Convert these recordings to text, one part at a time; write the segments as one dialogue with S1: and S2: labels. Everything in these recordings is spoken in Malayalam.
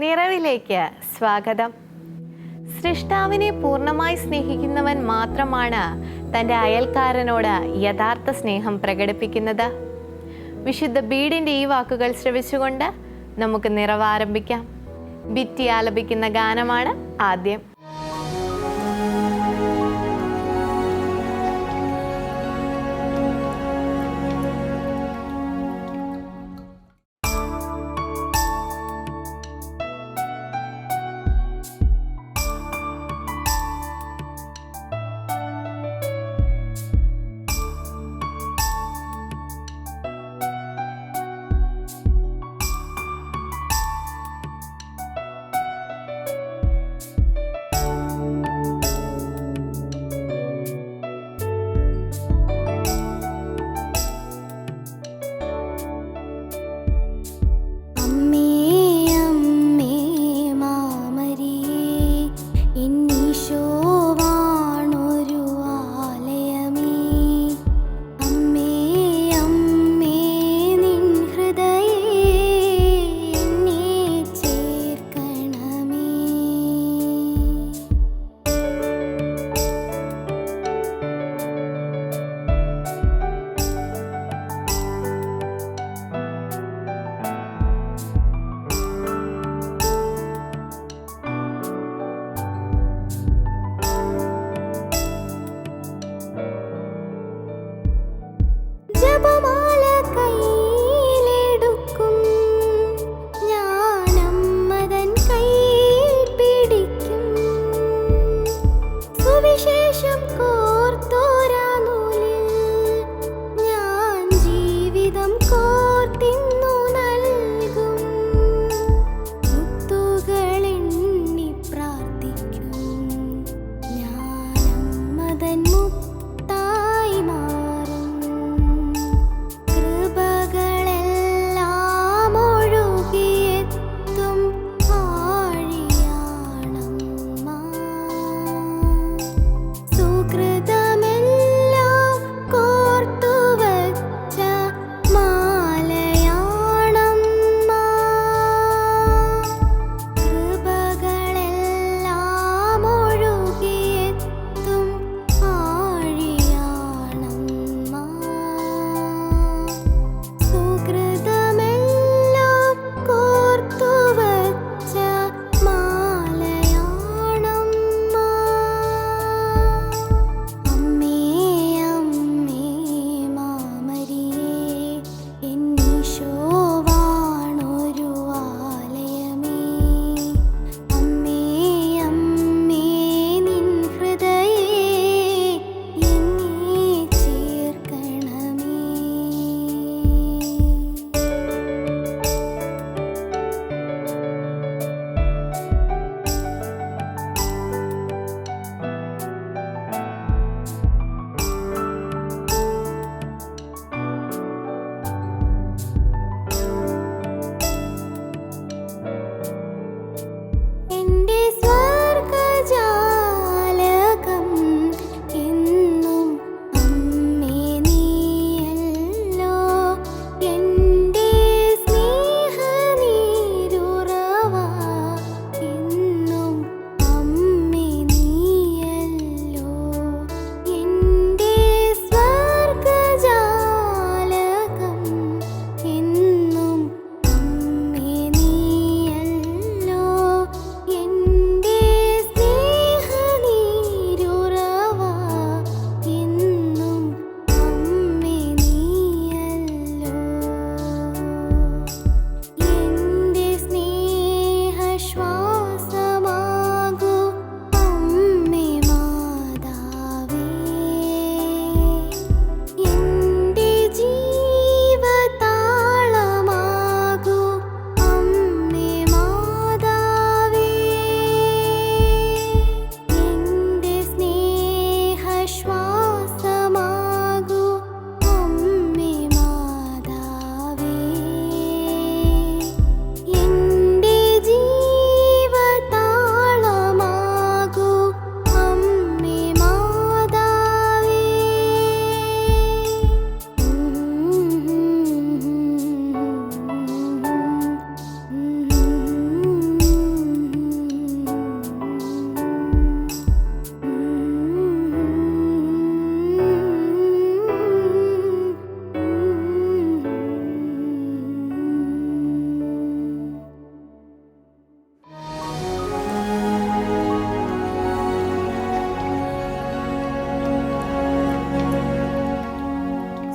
S1: നിറവിലേക്ക് സ്വാഗതം. സൃഷ്ടാവിനെ പൂർണ്ണമായി സ്നേഹിക്കുന്നവൻ മാത്രമാണ് തൻ്റെ അയൽക്കാരനോട് യഥാർത്ഥ സ്നേഹം പ്രകടിപ്പിക്കുന്നത്. വിശുദ്ധ ബീഡിൻ്റെ ഈ വാക്കുകൾ ശ്രവിച്ചുകൊണ്ട് നമുക്ക് നിറവ് ആരംഭിക്കാം. ബിറ്റി ആലപിക്കുന്ന ഗാനമാണ് ആദ്യം.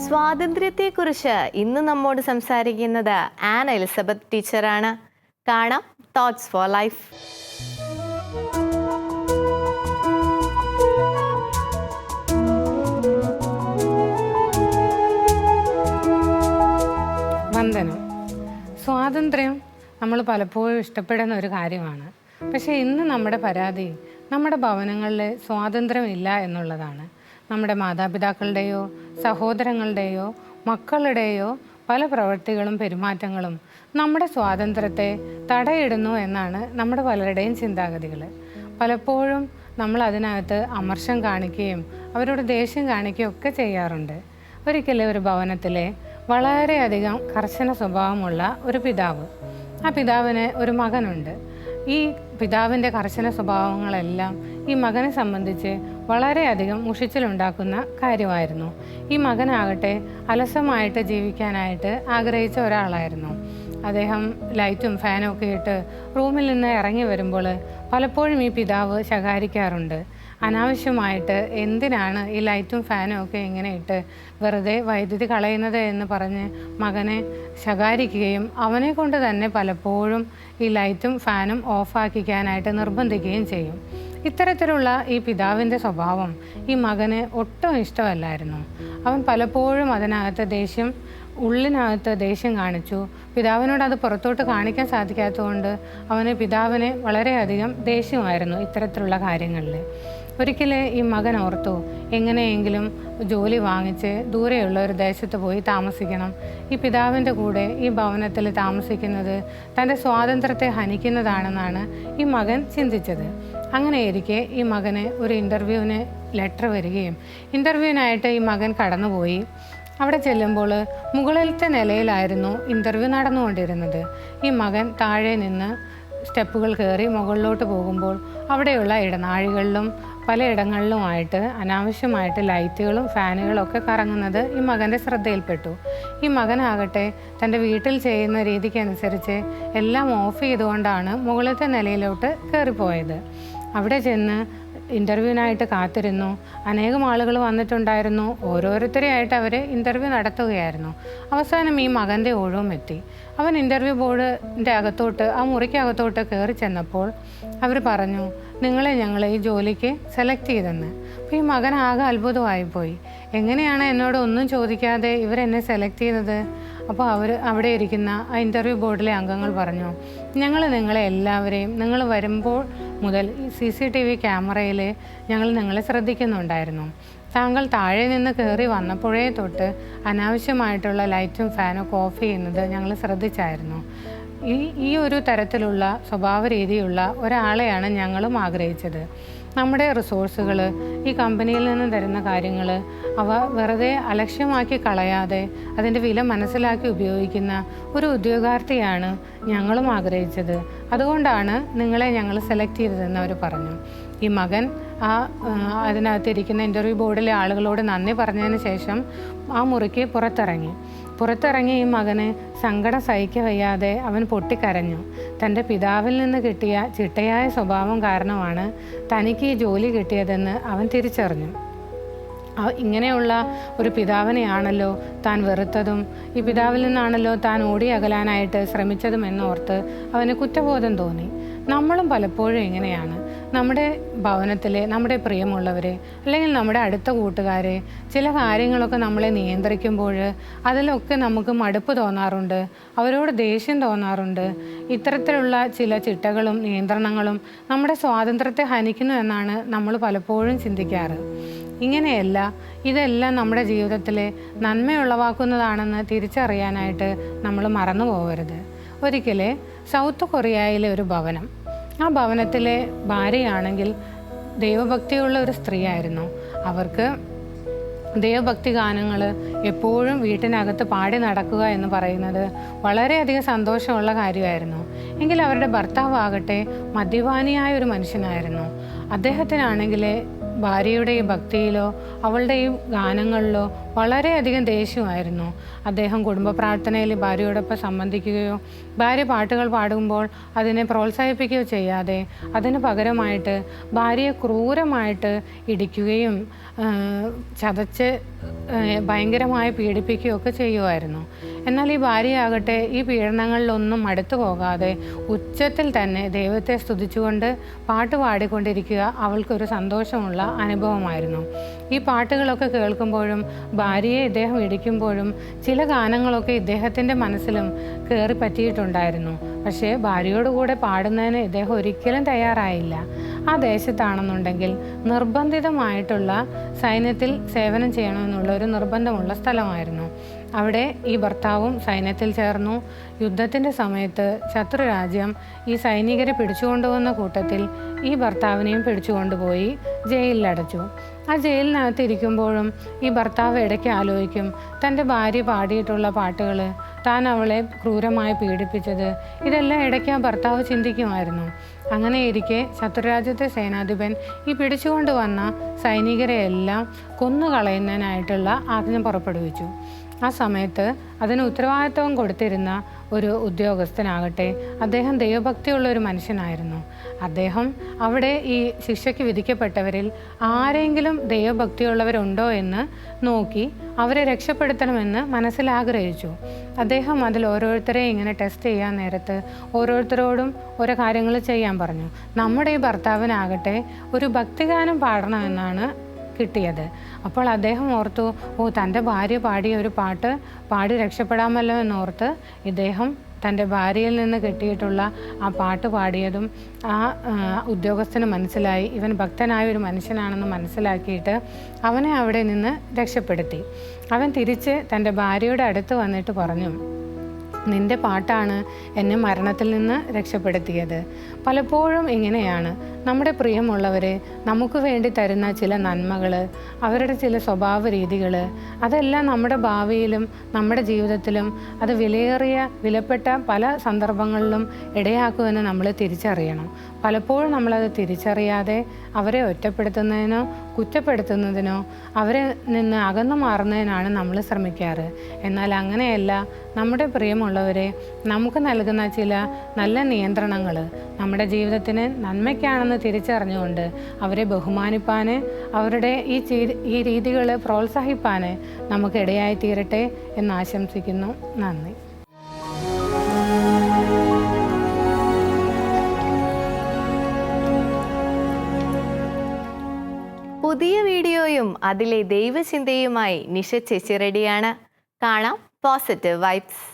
S1: സ്വാതന്ത്ര്യത്തെക്കുറിച്ച് ഇന്ന് നമ്മോട് സംസാരിക്കുന്നത് ആൻ എലിസബത്ത് ടീച്ചറാണ്. കാണാം തോട്ട്സ് ഫോർ ലൈഫ്.
S2: വന്ദനം. സ്വാതന്ത്ര്യം നമ്മൾ പലപ്പോഴും ഇഷ്ടപ്പെടുന്ന ഒരു കാര്യമാണ്. പക്ഷേ ഇന്ന് നമ്മുടെ പരാതി നമ്മുടെ ഭവനങ്ങളിൽ സ്വാതന്ത്ര്യമില്ല എന്നുള്ളതാണ്. നമ്മുടെ മാതാപിതാക്കളുടെയോ സഹോദരങ്ങളുടെയോ മക്കളുടെയോ പല പ്രവൃത്തികളും പെരുമാറ്റങ്ങളും നമ്മുടെ സ്വാതന്ത്ര്യത്തെ തടയിടുന്നു എന്നാണ് നമ്മുടെ പലരുടെയും ചിന്താഗതികൾ. പലപ്പോഴും നമ്മൾ അതിനകത്ത് അമർഷം കാണിക്കുകയും അവരോട് ദേഷ്യം കാണിക്കുകയും ഒക്കെ ചെയ്യാറുണ്ട്. ഒരിക്കലും ഒരു ഭവനത്തിലെ വളരെയധികം കർശന സ്വഭാവമുള്ള ഒരു പിതാവ്, ആ പിതാവിന് ഒരു മകനുണ്ട്. ഈ പിതാവിൻ്റെ കർശന സ്വഭാവങ്ങളെല്ലാം ഈ മകനെ സംബന്ധിച്ച് വളരെയധികം മുഷിച്ചിലുണ്ടാക്കുന്ന കാര്യമായിരുന്നു. ഈ മകനാകട്ടെ അലസമായിട്ട് ജീവിക്കാനായിട്ട് ആഗ്രഹിച്ച ഒരാളായിരുന്നു. അദ്ദേഹം ലൈറ്റും ഫാനും ഒക്കെ ഇട്ട് റൂമിൽ നിന്ന് ഇറങ്ങി വരുമ്പോൾ പലപ്പോഴും ഈ പിതാവ് ശകാരിക്കാറുണ്ട്. അനാവശ്യമായിട്ട് എന്തിനാണ് ഈ ലൈറ്റും ഫാനും ഒക്കെ ഇങ്ങനെ ഇട്ട് വെറുതെ വൈദ്യുതി കളയുന്നത് എന്ന് പറഞ്ഞ് മകനെ ശകാരിക്കുകയും അവനെ കൊണ്ട് തന്നെ പലപ്പോഴും ഈ ലൈറ്റും ഫാനും ഓഫാക്കിക്കാനായിട്ട് നിർബന്ധിക്കുകയും ചെയ്യും. ഇത്തരത്തിലുള്ള ഈ പിതാവിൻ്റെ സ്വഭാവം ഈ മകന് ഒട്ടും ഇഷ്ടമല്ലായിരുന്നു. അവൻ പലപ്പോഴും അതിനകത്ത് ഉള്ളിനകത്ത് ദേഷ്യം കാണിച്ചു. പിതാവിനോട് അത് പുറത്തോട്ട് കാണിക്കാൻ സാധിക്കാത്തതുകൊണ്ട് അവന് പിതാവിനെ വളരെയധികം ദേഷ്യമായിരുന്നു ഇത്തരത്തിലുള്ള കാര്യങ്ങളിൽ. ഒരിക്കൽ ഈ മകൻ ഓർത്തു, എങ്ങനെയെങ്കിലും ജോലി വാങ്ങിച്ച് ദൂരെയുള്ള ഒരു ദേശത്ത് പോയി താമസിക്കണം. ഈ പിതാവിൻ്റെ കൂടെ ഈ ഭവനത്തിൽ താമസിക്കുന്നത് തൻ്റെ സ്വാതന്ത്ര്യത്തെ ഹനിക്കുന്നതാണെന്നാണ് ഈ മകൻ ചിന്തിച്ചത്. അങ്ങനെയിരിക്കെ ഈ മകന് ഒരു ഇൻ്റർവ്യൂവിന് ലെറ്റർ വരികയും ഇൻ്റർവ്യൂവിനായിട്ട് ഈ മകൻ കടന്നുപോയി. അവിടെ ചെല്ലുമ്പോൾ മുകളിലത്തെ നിലയിലായിരുന്നു ഇൻ്റർവ്യൂ നടന്നുകൊണ്ടിരുന്നത്. ഈ മകൻ താഴെ നിന്ന് സ്റ്റെപ്പുകൾ കയറി മുകളിലോട്ട് പോകുമ്പോൾ അവിടെയുള്ള ഇടനാഴികളിലും പലയിടങ്ങളിലുമായിട്ട് അനാവശ്യമായിട്ട് ലൈറ്റുകളും ഫാനുകളും ഒക്കെ കറങ്ങുന്നത് ഈ മകൻ്റെ ശ്രദ്ധയിൽപ്പെട്ടു. ഈ മകനാകട്ടെ തൻ്റെ വീട്ടിൽ ചെയ്യുന്ന രീതിക്കനുസരിച്ച് എല്ലാം ഓഫ് ചെയ്തുകൊണ്ടാണ് മുകളിലത്തെ നിലയിലോട്ട് കയറിപ്പോയത്. അവിടെ ചെന്ന് ഇൻ്റർവ്യൂവിനായിട്ട് കാത്തിരുന്നു. അനേകം ആളുകൾ വന്നിട്ടുണ്ടായിരുന്നു. ഓരോരുത്തരെയായിട്ട് അവർ ഇൻ്റർവ്യൂ നടത്തുകയായിരുന്നു. അവസാനം ഈ മകൻ്റെ ഊഴവും എത്തി. അവൻ ഇൻ്റർവ്യൂ ബോർഡിൻ്റെ അകത്തോട്ട്, ആ മുറിക്കകത്തോട്ട് കയറി ചെന്നപ്പോൾ അവർ പറഞ്ഞു, നിങ്ങളെ ഞങ്ങൾ ഈ ജോലിക്ക് സെലക്ട് ചെയ്തെന്ന്. അപ്പോൾ ഈ മകൻ ആകെ അത്ഭുതമായിപ്പോയി. എങ്ങനെയാണ് എന്നോട് ഒന്നും ചോദിക്കാതെ ഇവരെന്നെ സെലക്ട് ചെയ്തത്? അപ്പോൾ അവിടെ ഇരിക്കുന്ന ആ ഇൻ്റർവ്യൂ ബോർഡിലെ അംഗങ്ങൾ പറഞ്ഞു, ഞങ്ങൾ നിങ്ങളെ എല്ലാവരെയും നിങ്ങൾ വരുമ്പോൾ മുതൽ CCTV ക്യാമറയിൽ ഞങ്ങൾ നിങ്ങളെ ശ്രദ്ധിക്കുന്നുണ്ടായിരുന്നു. താങ്കൾ താഴെ നിന്ന് കയറി വന്നപ്പോഴേ തൊട്ട് അനാവശ്യമായിട്ടുള്ള ലൈറ്റും ഫാനൊക്കെ ഓഫ് ചെയ്യുന്നത് ഞങ്ങൾ ശ്രദ്ധിച്ചായിരുന്നു. ഈ ഒരു തരത്തിലുള്ള സ്വഭാവ രീതിയുള്ള ഒരാളെയാണ് ഞങ്ങളും ആഗ്രഹിച്ചത്. നമ്മുടെ റിസോഴ്സുകൾ, ഈ കമ്പനിയിൽ നിന്ന് തരുന്ന കാര്യങ്ങൾ അവ വെറുതെ അലക്ഷ്യമാക്കി കളയാതെ അതിൻ്റെ വില മനസ്സിലാക്കി ഉപയോഗിക്കുന്ന ഒരു ഉദ്യോഗാർത്ഥിയാണ് ഞങ്ങളും ആഗ്രഹിച്ചത്. അതുകൊണ്ടാണ് നിങ്ങളെ ഞങ്ങൾ സെലക്ട് ചെയ്തതെന്ന് അവർ പറഞ്ഞു. ഈ മകൻ അതിനകത്തിരിക്കുന്ന ഇൻ്റർവ്യൂ ബോർഡിലെ ആളുകളോട് നന്ദി പറഞ്ഞതിന് ശേഷം ആ മുറിക്ക് പുറത്തിറങ്ങി ഈ മകന് സങ്കടം സഹിക്കവയ്യാതെ അവൻ പൊട്ടിക്കരഞ്ഞു. തൻ്റെ പിതാവിൽ നിന്ന് കിട്ടിയ ചിട്ടയായ സ്വഭാവം കാരണമാണ് തനിക്ക് ഈ ജോലി കിട്ടിയതെന്ന് അവൻ തിരിച്ചറിഞ്ഞു. ഇങ്ങനെയുള്ള ഒരു പിതാവിനെയാണല്ലോ താൻ വെറുത്തതും ഈ പിതാവിൽ നിന്നാണല്ലോ താൻ ഓടി അകലാനായിട്ട് ശ്രമിച്ചതും എന്നോർത്ത് അവന് കുറ്റബോധം തോന്നി. നമ്മളും പലപ്പോഴും ഇങ്ങനെയാണ്. നമ്മുടെ ഭവനത്തിലെ നമ്മുടെ പ്രിയമുള്ളവരെ അല്ലെങ്കിൽ നമ്മുടെ അടുത്ത കൂട്ടുകാരെ ചില കാര്യങ്ങളൊക്കെ നമ്മളെ നിയന്ത്രിക്കുമ്പോൾ അതിലൊക്കെ നമുക്ക് മടുപ്പ് തോന്നാറുണ്ട്, അവരോട് ദേഷ്യം തോന്നാറുണ്ട്. ഇത്തരത്തിലുള്ള ചില ചിട്ടകളും നിയന്ത്രണങ്ങളും നമ്മുടെ സ്വാതന്ത്ര്യത്തെ ഹനിക്കുന്നു എന്നാണ് നമ്മൾ പലപ്പോഴും ചിന്തിക്കാറ്. ഇങ്ങനെയല്ല, ഇതെല്ലാം നമ്മുടെ ജീവിതത്തിലെ നന്മയുളവാക്കുന്നതാണെന്ന് തിരിച്ചറിയാനായിട്ട് നമ്മൾ മറന്നു പോകരുത്. ഒരിക്കൽ സൗത്ത് കൊറിയയിലെ ഒരു ഭവനം, ആ ഭവനത്തിലെ ഭാര്യയാണെങ്കിൽ ദൈവഭക്തിയുള്ള ഒരു സ്ത്രീയായിരുന്നു. അവർക്ക് ദൈവഭക്തി ഗാനങ്ങൾ എപ്പോഴും വീട്ടിനകത്ത് പാടി നടക്കുക എന്ന് പറയുന്നത് വളരെയധികം സന്തോഷമുള്ള കാര്യമായിരുന്നു. എങ്കിൽ അവരുടെ ഭർത്താവാകട്ടെ മദ്യപാനിയായ ഒരു മനുഷ്യനായിരുന്നു. അദ്ദേഹത്തിനാണെങ്കിൽ ഭാര്യയുടെ ഈ ഭക്തിയിലോ അവളുടെ ഈ ഗാനങ്ങളിലോ വളരെയധികം ദേഷ്യമായിരുന്നു. അദ്ദേഹം കുടുംബ പ്രാർത്ഥനയിൽ ഭാര്യയോടൊപ്പം സംബന്ധിക്കുകയോ ഭാര്യ പാട്ടുകൾ പാടുമ്പോൾ അതിനെ പ്രോത്സാഹിപ്പിക്കുകയോ ചെയ്യാതെ അതിന് പകരമായിട്ട് ഭാര്യയെ ക്രൂരമായിട്ട് ഇടിക്കുകയും ചതച്ച് ഭയങ്കരമായി പീഡിപ്പിക്കുകയൊക്കെ ചെയ്യുമായിരുന്നു. എന്നാൽ ഈ ഭാര്യയാകട്ടെ ഈ പീഡനങ്ങളിലൊന്നും മടുത്തു പോകാതെ ഉച്ചത്തിൽ തന്നെ ദൈവത്തെ സ്തുതിച്ചുകൊണ്ട് പാട്ട് പാടിക്കൊണ്ടിരിക്കുക അവൾക്കൊരു സന്തോഷമുള്ള അനുഭവമായിരുന്നു. ഈ പാട്ടുകളൊക്കെ കേൾക്കുമ്പോഴും ഭാര്യയെ ഇദ്ദേഹം ഇടിക്കുമ്പോഴും ചില ഗാനങ്ങളൊക്കെ ഇദ്ദേഹത്തിൻ്റെ മനസ്സിലും കയറി പറ്റിയിട്ടുണ്ടായിരുന്നു. പക്ഷേ ഭാര്യയോടുകൂടെ പാടുന്നതിന് ഇദ്ദേഹം ഒരിക്കലും തയ്യാറായില്ല. ആ ദേശത്താണെന്നുണ്ടെങ്കിൽ നിർബന്ധിതമായിട്ടുള്ള സൈന്യത്തിൽ സേവനം ചെയ്യണമെന്നുള്ള ഒരു നിർബന്ധമുള്ള സ്ഥലമായിരുന്നു. അവിടെ ഈ ഭർത്താവും സൈന്യത്തിൽ ചേർന്നു. യുദ്ധത്തിൻ്റെ സമയത്ത് ശത്രുരാജ്യം ഈ സൈനികരെ പിടിച്ചുകൊണ്ടുവന്ന കൂട്ടത്തിൽ ഈ ഭർത്താവിനെയും പിടിച്ചുകൊണ്ടുപോയി ജയിലിലടച്ചു. ആ ജയിലിനകത്ത് ഇരിക്കുമ്പോഴും ഈ ഭർത്താവ് ഇടയ്ക്ക് ആലോചിക്കും, തൻ്റെ ഭാര്യ പാടിയിട്ടുള്ള പാട്ടുകൾ, താൻ അവളെ ക്രൂരമായി പീഡിപ്പിച്ചത്, ഇതെല്ലാം ഇടയ്ക്ക് ആ ഭർത്താവ് ചിന്തിക്കുമായിരുന്നു. അങ്ങനെ ഇരിക്കെ ശത്രുരാജ്യത്തെ സേനാധിപൻ ഈ പിടിച്ചുകൊണ്ട് വന്ന സൈനികരെയെല്ലാം കൊന്നുകളയുന്നതിനായിട്ടുള്ള ആജ്ഞ പുറപ്പെടുവിച്ചു. ആ സമയത്ത് അതിന് ഉത്തരവാദിത്വം കൊടുത്തിരുന്ന ഒരു ഉദ്യോഗസ്ഥനാകട്ടെ അദ്ദേഹം ദൈവഭക്തിയുള്ള ഒരു മനുഷ്യനായിരുന്നു. അദ്ദേഹം അവിടെ ഈ ശിക്ഷയ്ക്ക് വിധിക്കപ്പെട്ടവരിൽ ആരെങ്കിലും ദൈവഭക്തിയുള്ളവരുണ്ടോ എന്ന് നോക്കി അവരെ രക്ഷപ്പെടുത്തണമെന്ന് മനസ്സിലാഗ്രഹിച്ചു. അദ്ദേഹം അതിൽ ഓരോരുത്തരെയും ഇങ്ങനെ ടെസ്റ്റ് ചെയ്യാൻ നേരത്ത് ഓരോരുത്തരോടും ഓരോ കാര്യങ്ങൾ ചെയ്യാൻ പറഞ്ഞു. നമ്മുടെ ഈ ഭർത്താവിനാകട്ടെ ഒരു ഭക്തിഗാനം പാടണമെന്നാണ് കിട്ടിയത്. അപ്പോൾ അദ്ദേഹം ഓർത്തു, തൻ്റെ ഭാര്യ പാടിയ ഒരു പാട്ട് പാടി രക്ഷപ്പെടാമല്ലോ എന്നോർത്ത് ഇദ്ദേഹം തൻ്റെ ഭാര്യയിൽ നിന്ന് കിട്ടിയിട്ടുള്ള ആ പാട്ട് പാടിയതും ആ ഉദ്യോഗസ്ഥന് മനസ്സിലായി ഇവൻ ഭക്തനായ ഒരു മനുഷ്യനാണെന്ന് മനസ്സിലാക്കിയിട്ട് അവനെ അവിടെ നിന്ന് രക്ഷപ്പെടുത്തി. അവൻ തിരിച്ച് തൻ്റെ ഭാര്യയുടെ അടുത്ത് വന്നിട്ട് പറഞ്ഞു, നിൻ്റെ പാട്ടാണ് എന്നെ മരണത്തിൽ നിന്ന് രക്ഷപ്പെടുത്തിയത്. പലപ്പോഴും ഇങ്ങനെയാണ് നമ്മുടെ പ്രിയമുള്ളവരെ നമുക്ക് വേണ്ടി തരുന്ന ചില നന്മകൾ, അവരുടെ ചില സ്വഭാവ രീതികൾ, അതെല്ലാം നമ്മുടെ ഭാവിയിലും നമ്മുടെ ജീവിതത്തിലും അത് വിലപ്പെട്ട പല സന്ദർഭങ്ങളിലും ഇടയാക്കുമെന്ന് നമ്മൾ തിരിച്ചറിയണം. പലപ്പോഴും നമ്മളത് തിരിച്ചറിയാതെ അവരെ ഒറ്റപ്പെടുത്തുന്നതിനോ കുറ്റപ്പെടുത്തുന്നതിനോ അവരെ നിന്ന് അകന്നു മാറുന്നതിനാണ് നമ്മൾ ശ്രമിക്കാറ്. എന്നാൽ അങ്ങനെയല്ല, നമ്മുടെ പ്രിയമുള്ളവരെ നമുക്ക് നൽകുന്ന ചില നല്ല നിയന്ത്രണങ്ങൾ നമ്മുടെ ജീവിതത്തിന് നന്മയ്ക്കാണെന്ന് തിരിച്ചറിഞ്ഞുകൊണ്ട് അവരെ ബഹുമാനിപ്പാൻ, അവരുടെ ഈ രീതികൾ പ്രോത്സാഹിപ്പാൻ നമുക്ക് ഇടയായി തീരട്ടെ എന്ന് ആശംസിക്കുന്നു. നന്ദി.
S1: പുതിയ വീഡിയോയും അതിലെ ദൈവചിന്തയുമായി നിഷ ചേച്ചി റെഡിയാണ്. കാണാം പോസിറ്റീവ് വൈബ്സ്.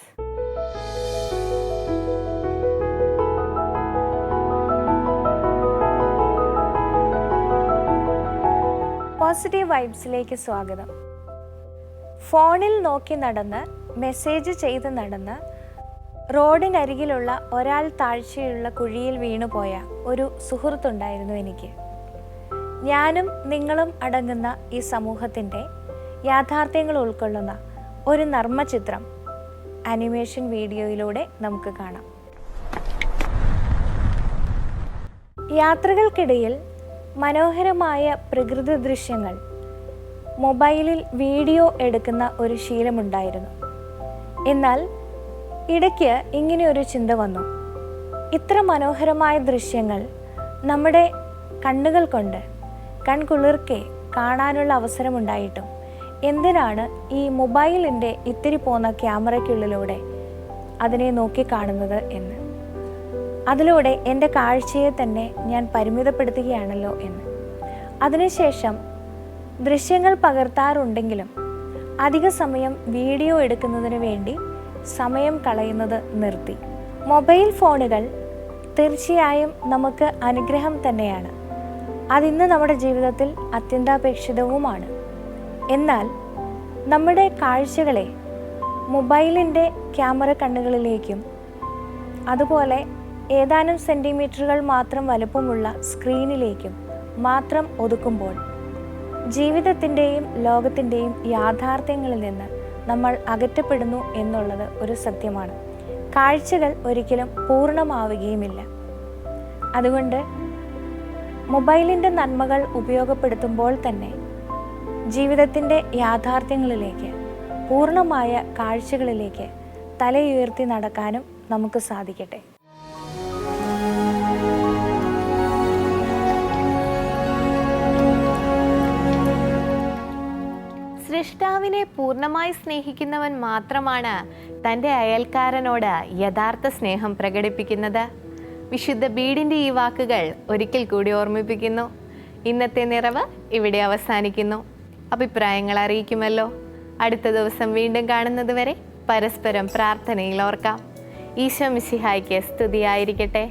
S3: പോസിറ്റീവ് വൈബ്സിലേക്ക് സ്വാഗതം. ഫോണിൽ നോക്കി നടന്ന് മെസ്സേജ് ചെയ്ത് നടന്ന് റോഡിനരികിലുള്ള ഒരാൾ താഴ്ചയുള്ള കുഴിയിൽ വീണുപോയ ഒരു സുഹൃത്തുണ്ടായിരുന്നു എനിക്ക്. ഞാനും നിങ്ങളും അടങ്ങുന്ന ഈ സമൂഹത്തിൻ്റെ യാഥാർത്ഥ്യങ്ങൾ ഉൾക്കൊള്ളുന്ന ഒരു നർമ്മചിത്രം ആനിമേഷൻ വീഡിയോയിലൂടെ നമുക്ക് കാണാം. യാത്രകൾക്കിടയിൽ മനോഹരമായ പ്രകൃതി ദൃശ്യങ്ങൾ മൊബൈലിൽ വീഡിയോ എടുക്കുന്ന ഒരു ശീലമുണ്ടായിരുന്നു. എന്നാൽ ഇടയ്ക്ക് ഇങ്ങനെയൊരു ചിന്ത വന്നു, ഇത്ര മനോഹരമായ ദൃശ്യങ്ങൾ നമ്മുടെ കണ്ണുകൾ കൊണ്ട് കൺകുളിർക്കെ കാണാനുള്ള അവസരമുണ്ടായിട്ടും എന്തിനാണ് ഈ മൊബൈലിൻ്റെ ഇത്തിരി പോന്ന ക്യാമറയ്ക്കുള്ളിലൂടെ അതിനെ നോക്കിക്കാണുന്നത് എന്ന്, അതിലൂടെ എൻ്റെ കാഴ്ചയെ തന്നെ ഞാൻ പരിമിതപ്പെടുത്തുകയാണല്ലോ എന്ന്. അതിനുശേഷം ദൃശ്യങ്ങൾ പകർത്താറുണ്ടെങ്കിലും അധിക സമയം വീഡിയോ എടുക്കുന്നതിന് വേണ്ടി സമയം കളയുന്നത് നിർത്തി. മൊബൈൽ ഫോണുകൾ തീർച്ചയായും നമുക്ക് അനുഗ്രഹം തന്നെയാണ്. അതിന്ന് നമ്മുടെ ജീവിതത്തിൽ അത്യന്താപേക്ഷിതവുമാണ്. എന്നാൽ നമ്മുടെ കാഴ്ചകളെ മൊബൈലിൻ്റെ ക്യാമറ കണ്ണുകളിലേക്കും അതുപോലെ ഏതാനും സെൻറ്റിമീറ്ററുകൾ മാത്രം വലുപ്പമുള്ള സ്ക്രീനിലേക്കും മാത്രം ഒതുക്കുമ്പോൾ ജീവിതത്തിൻ്റെയും ലോകത്തിൻ്റെയും യാഥാർത്ഥ്യങ്ങളിൽ നിന്ന് നമ്മൾ അകറ്റപ്പെടുന്നു എന്നുള്ളത് ഒരു സത്യമാണ്. കാഴ്ചകൾ ഒരിക്കലും പൂർണ്ണമാവുകയുമില്ല. അതുകൊണ്ട് മൊബൈലിൻ്റെ നന്മകൾ ഉപയോഗപ്പെടുത്തുമ്പോൾ തന്നെ ജീവിതത്തിൻ്റെ യാഥാർത്ഥ്യങ്ങളിലേക്ക്, പൂർണ്ണമായ കാഴ്ചകളിലേക്ക് തലയുയർത്തി നടക്കാനും നമുക്ക് സാധിക്കട്ടെ.
S1: സൃഷ്ടാവിനെ പൂർണ്ണമായി സ്നേഹിക്കുന്നവൻ മാത്രമാണ് തൻ്റെ അയൽക്കാരനോട് യഥാർത്ഥ സ്നേഹം പ്രകടിപ്പിക്കുന്നത്. വിശുദ്ധ ബീഡിൻ്റെ ഈ വാക്കുകൾ ഒരിക്കൽ കൂടി ഓർമ്മിപ്പിക്കുന്നു. ഇന്നത്തെ നിറവ് ഇവിടെ അവസാനിക്കുന്നു. അഭിപ്രായങ്ങൾ അറിയിക്കുമല്ലോ. അടുത്ത ദിവസം വീണ്ടും കാണുന്നത് വരെ പരസ്പരം പ്രാർത്ഥനയിൽ ഓർക്കാം. ഈശോ മിശിഹായ്ക്ക് സ്തുതിയായിരിക്കട്ടെ.